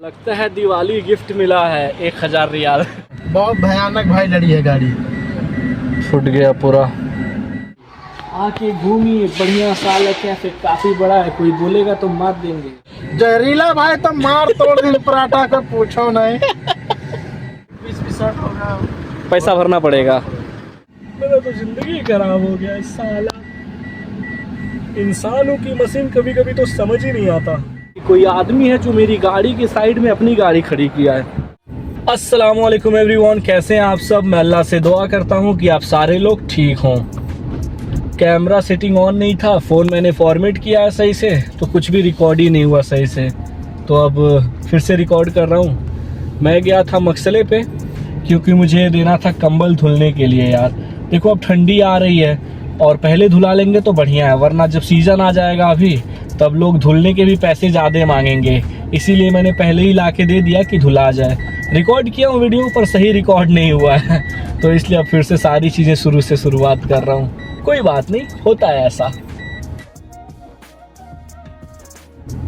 लगता है दिवाली गिफ्ट मिला है 1000 रियाल। बहुत भयानक भाई लड़ी है गाड़ी, फुट गया पूरा। आके घूमिए, बढ़िया साल है, कैफे काफी बड़ा है, कोई बोलेगा तो मार देंगे। जहरीला भाई तो मार तोड़ दिल पराठा का पूछो नहीं। 20 होगा, पैसा भरना पड़ेगा। मेरा तो जिंदगी खराब हो गया इस साला। इंसानों की मशीन कभी कभी तो समझ ही नहीं आता। कोई आदमी है जो मेरी गाड़ी के साइड में अपनी गाड़ी खड़ी किया है। अस्सलामुअलैकुम एवरीवन, कैसे हैं आप सब। मैं अल्लाह से दुआ करता हूं कि आप सारे लोग ठीक हों। कैमरा सेटिंग ऑन नहीं था, फ़ोन मैंने फॉर्मेट किया है सही से, तो कुछ भी रिकॉर्ड ही नहीं हुआ सही से। तो अब फिर से रिकॉर्ड कर रहा हूँ। मैं गया था मकसले पे क्योंकि मुझे देना था कंबल धुलने के लिए। यार देखो, अब ठंडी आ रही है और पहले धुला लेंगे तो बढ़िया है, वरना जब सीज़न आ जाएगा अभी तब लोग धुलने के भी पैसे ज़्यादा मांगेंगे। इसीलिए मैंने पहले ही ला के दे दिया कि धुला जाए। रिकॉर्ड किया हूँ वीडियो पर सही रिकॉर्ड नहीं हुआ है, तो इसलिए अब फिर से सारी चीज़ें शुरू से शुरुआत कर रहा हूँ। कोई बात नहीं, होता है ऐसा।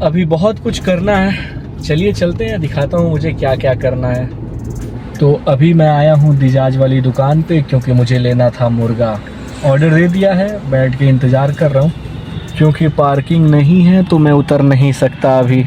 अभी बहुत कुछ करना है, चलिए चलते हैं, दिखाता हूँ मुझे क्या क्या करना है। तो अभी मैं आया हूँ दिजाज वाली दुकान पे क्योंकि मुझे लेना था मुर्गा। ऑर्डर दे दिया है, बैठ के इंतज़ार कर रहा हूँ। क्योंकि पार्किंग नहीं है तो मैं उतर नहीं सकता अभी,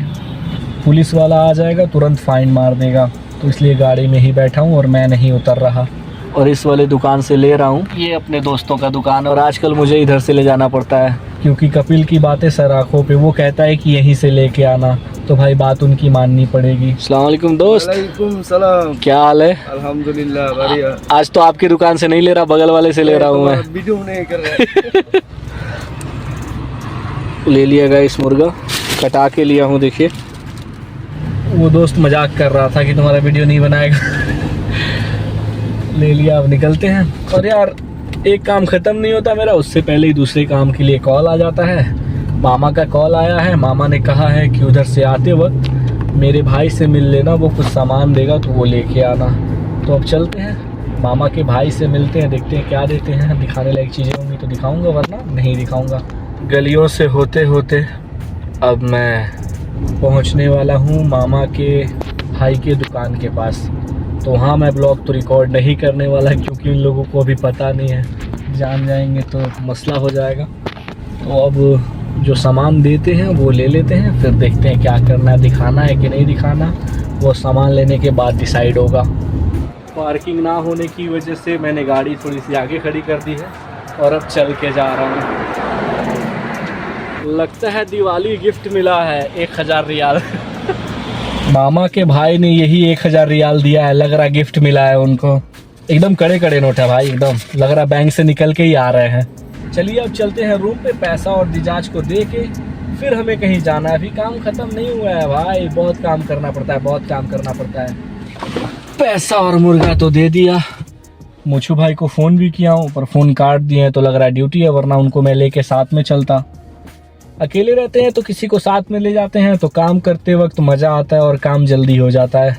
पुलिस वाला आ जाएगा तुरंत फ़ाइन मार देगा, तो इसलिए गाड़ी में ही बैठा हूँ और मैं नहीं उतर रहा। और इस वाले दुकान से ले रहा हूँ, ये अपने दोस्तों का दुकान। और आजकल मुझे इधर से ले जाना पड़ता है क्योंकि कपिल की बातें सर आँखों पे, वो कहता है कि यहीं से लेके आना, तो भाई बात उनकी माननी पड़ेगी। अस्सलाम वालेकुम दोस्त। वालेकुम सलाम। क्या हाल है? अल्हम्दुलिल्लाह बढ़िया। आज तो आपकी दुकान से नहीं ले रहा, बगल वाले से ले रहा हूँ मैं। वीडियो नहीं कर रहा। ले लिया गाइस मुर्गा, कटा के लिया हूँ। देखिए, वो दोस्त मजाक कर रहा था कि तुम्हारा वीडियो नहीं बनाएगा। ले लिया, अब निकलते हैं। और यार एक काम ख़त्म नहीं होता मेरा, उससे पहले ही दूसरे काम के लिए कॉल आ जाता है। मामा का कॉल आया है, मामा ने कहा है कि उधर से आते वक्त मेरे भाई से मिल लेना, वो कुछ सामान देगा तो वो लेके आना। तो अब चलते हैं, मामा के भाई से मिलते हैं, देखते हैं क्या देते हैं। दिखाने लायक चीज़ें होंगी तो दिखाऊंगा, वरना नहीं दिखाऊंगा। गलियों से होते होते अब मैं पहुंचने वाला हूं मामा के भाई के दुकान के पास। तो वहाँ मैं ब्लॉग तो रिकॉर्ड नहीं करने वाला क्योंकि इन लोगों को अभी पता नहीं है, जान जाएंगे तो मसला हो जाएगा। तो अब जो सामान देते हैं वो ले लेते हैं, फिर देखते हैं क्या करना है, दिखाना है कि नहीं दिखाना, वो सामान लेने के बाद डिसाइड होगा। पार्किंग ना होने की वजह से मैंने गाड़ी थोड़ी सी आगे खड़ी कर दी है और अब चल के जा रहा हूँ। लगता है दिवाली गिफ्ट मिला है 1000 रियाल। मामा के भाई ने यही 1000 रियाल दिया है, लग रहा गिफ्ट मिला है उनको। एकदम कड़े कड़े नोट है भाई, एकदम लग रहा बैंक से निकल के ही आ रहे हैं। चलिए अब चलते हैं रूम पे, पैसा और दिजाज को दे के फिर हमें कहीं जाना है। अभी काम ख़त्म नहीं हुआ है भाई, बहुत काम करना पड़ता है, बहुत काम करना पड़ता है। पैसा और मुर्गा तो दे दिया, मोछू भाई को फ़ोन भी किया हूँ पर फ़ोन काट दिए हैं, तो लग रहा है ड्यूटी है, वरना उनको मैं लेके साथ में चलता। अकेले रहते हैं तो किसी को साथ में ले जाते हैं तो काम करते वक्त मज़ा आता है और काम जल्दी हो जाता है।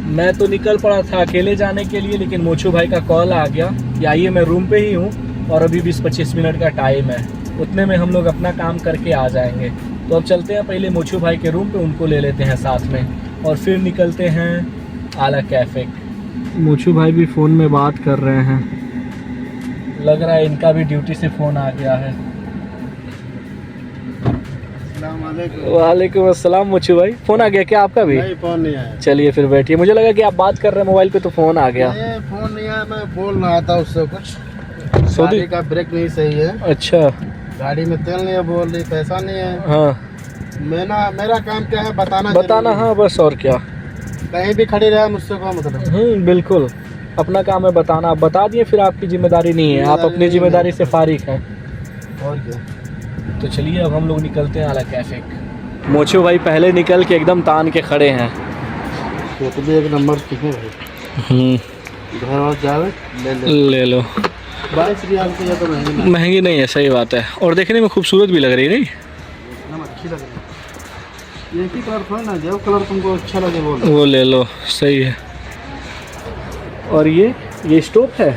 मैं तो निकल पड़ा था अकेले जाने के लिए, लेकिन मोछू भाई का कॉल आ गया कि आइए, मैं रूम पे ही हूँ और अभी 20-25 मिनट का टाइम है, उतने में हम लोग अपना काम करके आ जाएंगे। तो अब चलते हैं पहले मोछू भाई के रूम पे, उनको ले लेते हैं साथ में और फिर निकलते हैं आला कैफ़े। मोछू भाई भी फ़ोन में बात कर रहे हैं, लग रहा है इनका भी ड्यूटी से फ़ोन आ गया है। वालेकुम अस्सलाम। मोछू भाई, फ़ोन आ गया क्या आपका भी? नहीं, फोन नहीं आया। चलिए फिर बैठिए, मुझे लगा कि आप बात कर रहे हैं मोबाइल पे तो फ़ोन आ गया। फोन नहीं आया, मैं बोल रहा था उससे कुछ, सऊदी गाड़ी का ब्रेक नहीं सही है। अच्छा, गाड़ी में तेल नहीं है, बोल रही पैसा नहीं है। हाँ मेरा काम क्या है बताना। हाँ बस, और क्या, कहीं भी खड़ी रहे मुझसे को मतलब। बिल्कुल, अपना काम है बताना। आप बता दिए, फिर आपकी जिम्मेदारी नहीं है, आप अपनी जिम्मेदारी से फारिग हैं। और क्या। तो चलिए अब हम लोग निकलते हैं आला कैफ़े। मोछू भाई पहले निकल के एकदम तान के खड़े हैं। वो तो भी एक नंबर है भाई। घर और जावे ले लो। 22 रियाल से तो महंगी नहीं है, सही बात है, और देखने में खूबसूरत भी लग रही है। नहीं, एकदम अच्छी लग रही है। एक ही कलर थोड़ा ना, जो कलर तुमको अच्छा लगे वो ले लो, सही है। और ये स्टोव है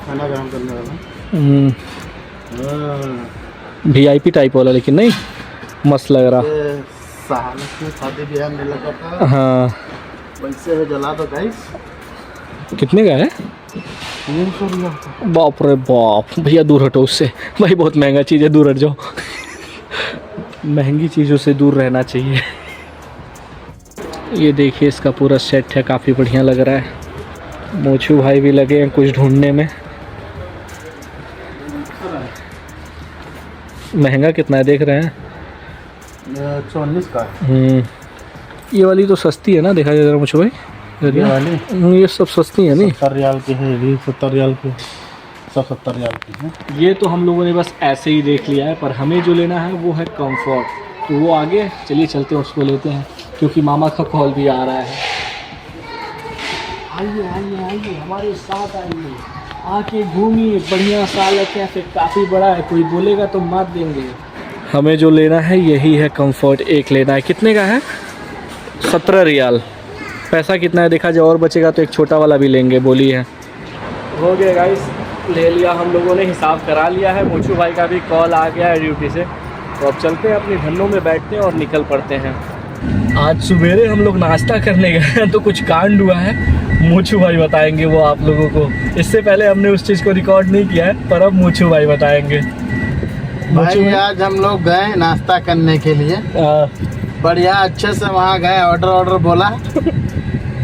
खाना गरम करने वाला, VIP टाइप वाला, लेकिन नहीं मस्त लग रहा। साल के शादी ब्याह में लगा था, हाँ वैसे में जला दो गाइस। कितने का है? 300 रुपया। बाप रे बाप, भैया दूर हटो उससे भाई, बहुत महंगा चीज़ है, दूर हट जाओ महंगी चीज़ों से दूर रहना चाहिए। ये देखिए इसका पूरा सेट है, काफ़ी बढ़िया लग रहा है। मोचू भाई भी लगे हैं कुछ ढूंढने में। महंगा कितना है देख रहे हैं? 119 का। ये वाली तो सस्ती है ना, देखा जाए जरा मोचू भाई। ये वाली ये सब सस्ती है नहीं? 70 रियाल की है, ये 70 रियाल की, सब 70 रियाल की है। ये तो हम लोगों ने बस ऐसे ही देख लिया है, पर हमें जो लेना है वो है कंफर्ट, तो वो आगे चलिए चलते हैं उसको लेते हैं, क्योंकि मामा का कॉल भी आ रहा है। आइए आइए आइए हमारे साथ आइए, आके घूमिए, बढ़िया साल है, कैफे काफ़ी बड़ा है, कोई बोलेगा तो मात देंगे। हमें जो लेना है यही है कंफर्ट, एक लेना है। कितने का है? 17 रियाल। पैसा कितना है देखा जाए, और बचेगा तो एक छोटा वाला भी लेंगे, बोली है। हो गया गाइस, ले लिया हम लोगों ने, हिसाब करा लिया है। मोचू भाई का भी कॉल आ गया है ड्यूटी से, तो अब चलते हैं अपनी धन्नों में बैठते हैं और निकल पड़ते हैं। आज सुबेरे हम लोग नाश्ता करने गए हैं तो कुछ कांड हुआ है, मोचू भाई बताएंगे वो आप लोगों को। इससे पहले हमने उस चीज़ को रिकॉर्ड नहीं किया है, पर अब मोचू भाई बताएंगे। भाई आज हम लोग गए नाश्ता करने के लिए, बढ़िया अच्छे से वहाँ गए, ऑर्डर बोला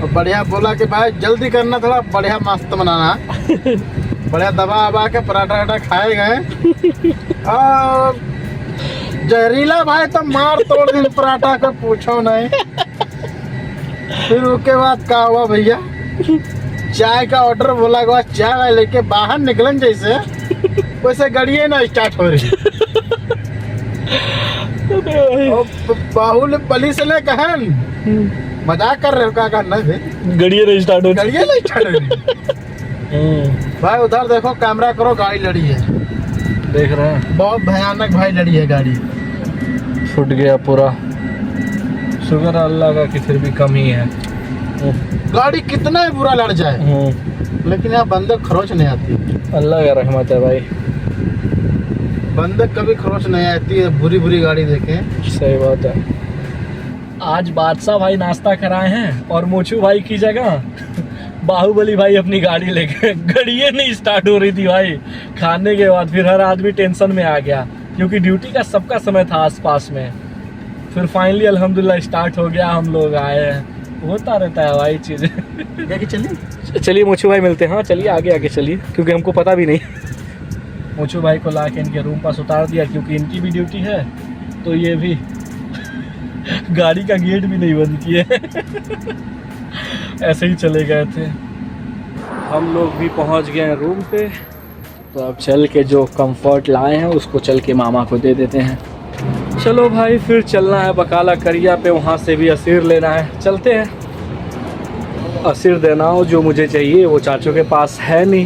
और बढ़िया बोला कि भाई जल्दी करना, थोड़ा बढ़िया मस्त बनाना, बढ़िया दबा वबा के पराठा वराठा खाए गए। और जहरीला भाई तो मार तोड़ दी पराठा का, पूछो नहीं। फिर उसके बाद क्या हुआ भैया, चाय का ऑर्डर बोला के बाद चाय लेके बाहर निकलन जैसे वैसे गाड़ियाँ ना स्टार्ट हो रही। बाहुबली से ले कहन मजाक कर रहे हो, क्या करना है? गाड़ियाँ नहीं स्टार्ट हो, गाड़ियाँ नहीं स्टार्ट हो रही। भाई उधर देखो, कैमरा करो, गाड़ी लड़ी है, देख रहे हैं? बहुत भयानक भाई लड़ी है गाड़ी, फुट गया पूरा। शुक्र है अल्लाह का कि फिर भी कम ही है। गाड़ी कितना ही बुरा लड़ जाए, लेकिन यहाँ बंदक खरोच नहीं आती। अल्लाह का रहमत है भाई, बंदक कभी खरोच नहीं आती है, बुरी बुरी गाड़ी देखें। सही बात है। आज बादशाह भाई नाश्ता कराए हैं और मोचू भाई की जगह बाहुबली भाई अपनी गाड़ी लेके, गाड़ियाँ नहीं स्टार्ट हो रही थी भाई खाने के बाद। फिर हर आदमी टेंशन में आ गया, क्योंकि ड्यूटी का सबका समय था आसपास में। फिर फाइनली अल्हम्दुलिल्लाह स्टार्ट हो गया, हम लोग आए हैं। होता रहता है भाई चीज़ें। चलिए चलिए मोचू भाई मिलते हैं। हाँ चलिए आगे आगे चलिए, क्योंकि हमको पता भी नहीं। मोचू भाई को ला के इनके रूम पास उतार दिया, क्योंकि इनकी भी ड्यूटी है, तो ये भी गाड़ी का गेट भी नहीं बंद किए ऐसे ही चले गए थे। हम लोग भी पहुंच गए हैं रूम पे, तो अब चल के जो कंफर्ट लाए हैं उसको चल के मामा को दे देते हैं। चलो भाई फिर चलना है बकाला करिया पे, वहाँ से भी असीर लेना है, चलते हैं। असीर देनाऊ जो मुझे चाहिए वो चाचू के पास है नहीं,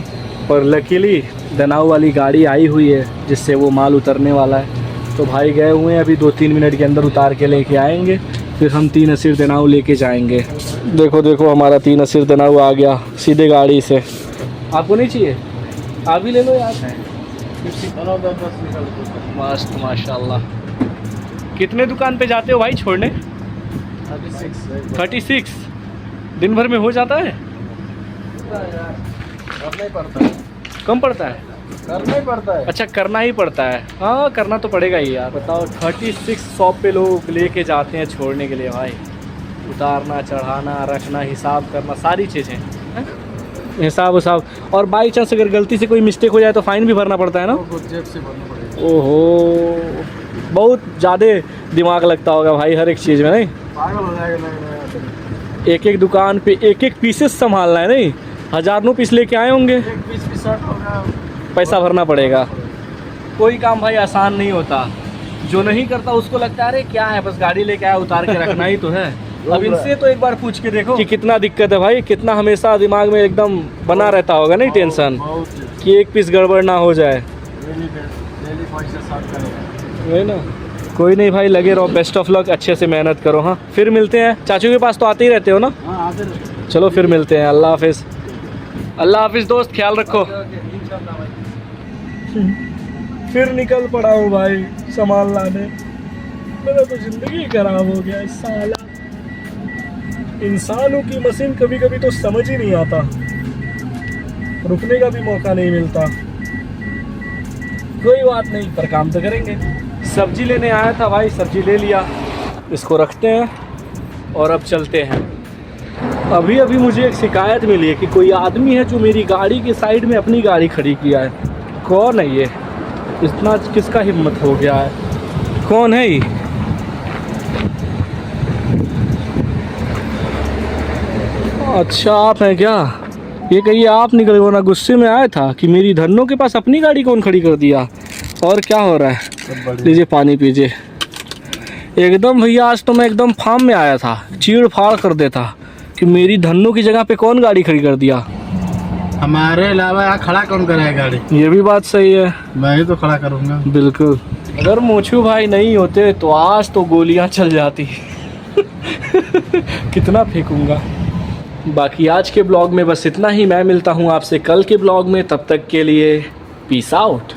पर लकीली देनाऊ वाली गाड़ी आई हुई है जिससे वो माल उतरने वाला है। तो भाई गए हुए हैं, अभी 2-3 मिनट के अंदर उतार के लेके आएंगे, फिर हम 3 असीर देनाऊ लेके जाएंगे। देखो देखो हमारा 3 असीर देनाऊ आ गया सीधे गाड़ी से। आपको नहीं चाहिए? आप भी ले लो यार। मस्त माशाल्लाह। कितने दुकान पे जाते हो भाई छोड़ने? 36 दिन भर में हो जाता है? करना ही पड़ता है। कम पड़ता है? करना ही पड़ता है। अच्छा करना ही पड़ता है, हाँ करना तो पड़ेगा ही यार। बताओ 36 शॉप पे लोग लेके जाते हैं छोड़ने के लिए भाई, उतारना चढ़ाना रखना हिसाब करना सारी चीज़ें, हिसाब उसाब। और बाई चांस अगर गलती से कोई मिस्टेक हो जाए तो फाइन भी भरना पड़ता है ना? जेब से भरना पड़ेगा। ओहो, बहुत ज़्यादा दिमाग लगता होगा भाई हर एक चीज़ में, नहीं? पागल हो जाएगा। एक एक दुकान पे एक एक पीसेस संभालना है, नहीं? हज़ारों पीस लेके आए होंगे, एक पीस भी शर्ट होगा, पैसा भरना पड़ेगा। कोई काम भाई आसान नहीं होता, जो नहीं करता उसको लगता है अरे क्या है, बस गाड़ी लेके आया उतार के रखना ही तो है। अब इनसे तो एक बार पूछ के देखो कि कितना दिक्कत है भाई, कितना हमेशा दिमाग में एकदम बना रहता होगा नहीं टेंशन कि एक पीस गड़बड़ ना हो जाए, वही ना। कोई नहीं भाई, लगे रहो, बेस्ट ऑफ लक, अच्छे से मेहनत करो। हाँ फिर मिलते हैं, चाचू के पास तो आते ही रहते हो ना? हाँ आते रहते। चलो फिर मिलते हैं, अल्लाह हाफिज़। अल्लाह हाफिज़ दोस्त, ख्याल रखो। फिर निकल पड़ा हूँ भाई सामान लाने। मेरा तो जिंदगी खराब हो गया इस साला। इंसानों की मशीन कभी कभी तो समझ ही नहीं आता, रुकने का भी मौका नहीं मिलता। कोई बात नहीं, पर काम तो करेंगे। सब्जी लेने आया था भाई, सब्जी ले लिया, इसको रखते हैं और अब चलते हैं। अभी अभी मुझे एक शिकायत मिली है कि कोई आदमी है जो मेरी गाड़ी के साइड में अपनी गाड़ी खड़ी किया है। कौन है ये? इतना किसका हिम्मत हो गया है? कौन है ये? अच्छा आप हैं क्या? ये कहिए आप निकले वरना गुस्से में आया था कि मेरी धन्नो के पास अपनी गाड़ी कौन खड़ी कर दिया। और क्या हो रहा है? लीजिए पानी पीजिए। एकदम भैया आज तो मैं एकदम फार्म में आया था, चीड़ फाड़ कर देता कि मेरी धन्नो की जगह पे कौन गाड़ी खड़ी कर दिया। हमारे अलावा यहाँ खड़ा कौन करेगा गाड़ी? ये भी बात सही है, मैं ही तो खड़ा करूँगा। बिल्कुल। अगर मोचू भाई नहीं होते तो आज तो गोलियां चल जाती। कितना फेंकूंगा। बाकी आज के ब्लॉग में बस इतना ही। मैं मिलता हूँ आपसे कल के ब्लॉग में, तब तक के लिए पीस आउट।